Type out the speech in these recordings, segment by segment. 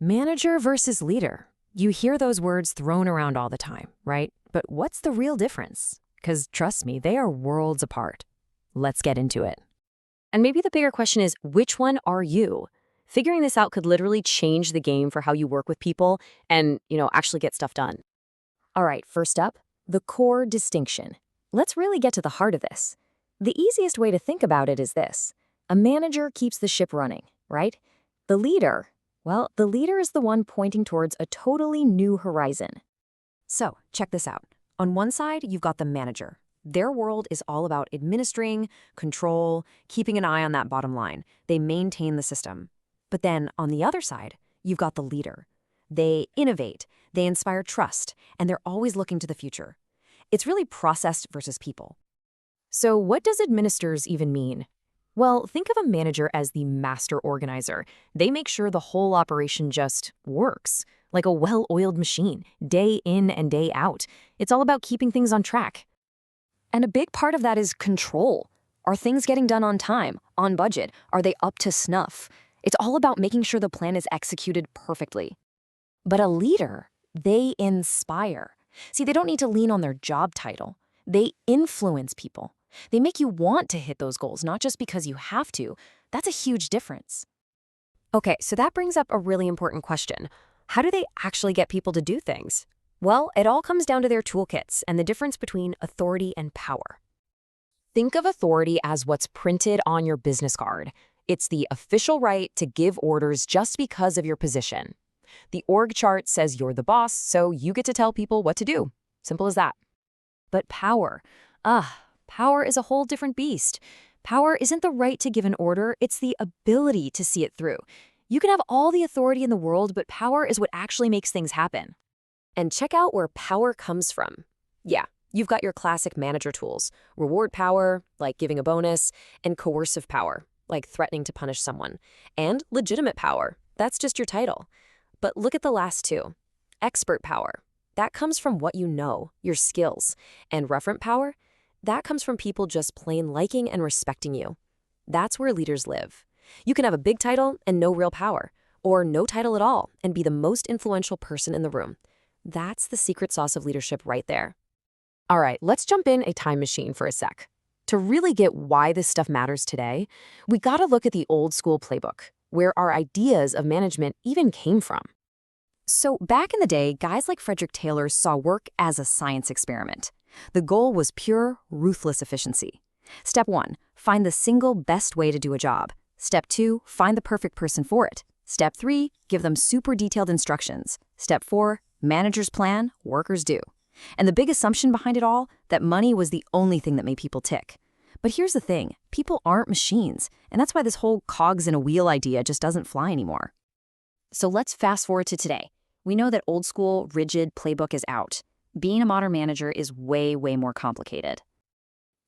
Manager versus leader. You hear those words thrown around all the time, right? But what's the real difference? Because trust me, they are worlds apart. Let's get into it. And maybe the bigger question is, which one are you? Figuring this out could literally change the game for how you work with people and, actually get stuff done. All right, first up, the core distinction. Let's really get to the heart of this. The easiest way to think about it is this. A manager keeps the ship running, right? The leader, well, the leader is the one pointing towards a totally new horizon. So, check this out. On one side, you've got the manager. Their world is all about administering, control, keeping an eye on that bottom line. They maintain the system. But then, on the other side, you've got the leader. They innovate, they inspire trust, and they're always looking to the future. It's really process versus people. So what does administers even mean? Well, think of a manager as the master organizer. They make sure the whole operation just works, like a well-oiled machine, day in and day out. It's all about keeping things on track. And a big part of that is control. Are things getting done on time, on budget? Are they up to snuff? It's all about making sure the plan is executed perfectly. But a leader, they inspire. See, they don't need to lean on their job title. They influence people. They make you want to hit those goals, not just because you have to. That's a huge difference. Okay, so that brings up a really important question. How do they actually get people to do things? Well, it all comes down to their toolkits and the difference between authority and power. Think of authority as what's printed on your business card. It's the official right to give orders just because of your position. The org chart says you're the boss, so you get to tell people what to do. Simple as that. But power, power is a whole different beast. Power isn't the right to give an order, it's the ability to see it through. You can have all the authority in the world, but power is what actually makes things happen. And check out where power comes from. Yeah, you've got your classic manager tools. Reward power, like giving a bonus, and coercive power, like threatening to punish someone. And legitimate power, that's just your title. But look at the last two. Expert power, that comes from what you know, your skills. And referent power, that comes from people just plain liking and respecting you. That's where leaders live. You can have a big title and no real power, or no title at all and be the most influential person in the room. That's the secret sauce of leadership right there. All right, let's jump in a time machine for a sec. To really get why this stuff matters today, we gotta look at the old school playbook, where our ideas of management even came from. So back in the day, guys like Frederick Taylor saw work as a science experiment. The goal was pure, ruthless efficiency. Step 1, find the single best way to do a job. Step 2, find the perfect person for it. Step 3, give them super detailed instructions. Step 4, managers plan, workers do. And the big assumption behind it all, that money was the only thing that made people tick. But here's the thing, people aren't machines, and that's why this whole cogs in a wheel idea just doesn't fly anymore. So let's fast forward to today. We know that old school, rigid playbook is out. Being a modern manager is way, way more complicated.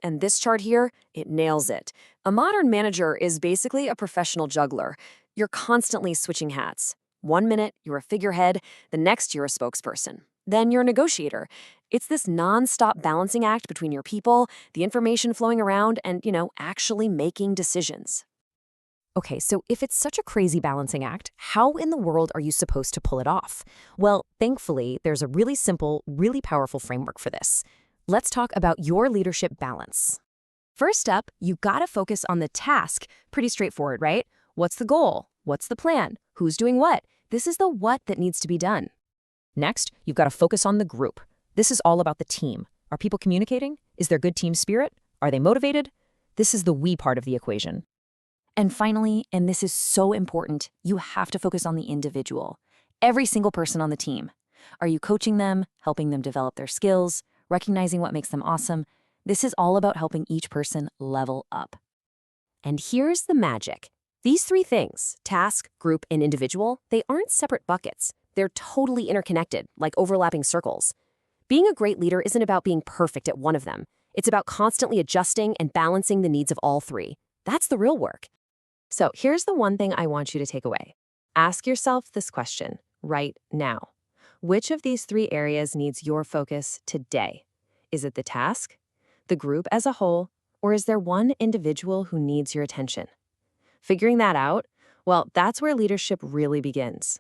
And this chart here, it nails it. A modern manager is basically a professional juggler. You're constantly switching hats. 1 minute, you're a figurehead, the next you're a spokesperson. Then you're a negotiator. It's this non-stop balancing act between your people, the information flowing around, and, actually making decisions. Okay, so if it's such a crazy balancing act, how in the world are you supposed to pull it off? Well, thankfully, there's a really simple, really powerful framework for this. Let's talk about your leadership balance. First up, you've got to focus on the task. Pretty straightforward, right? What's the goal? What's the plan? Who's doing what? This is the what that needs to be done. Next, you've got to focus on the group. This is all about the team. Are people communicating? Is there good team spirit? Are they motivated? This is the we part of the equation. And finally, and this is so important, you have to focus on the individual. Every single person on the team. Are you coaching them, helping them develop their skills, recognizing what makes them awesome? This is all about helping each person level up. And here's the magic. These three things, task, group, and individual, they aren't separate buckets. They're totally interconnected, like overlapping circles. Being a great leader isn't about being perfect at one of them. It's about constantly adjusting and balancing the needs of all three. That's the real work. So here's the one thing I want you to take away. Ask yourself this question right now. Which of these three areas needs your focus today? Is it the task, the group as a whole, or is there one individual who needs your attention? Figuring that out, well, that's where leadership really begins.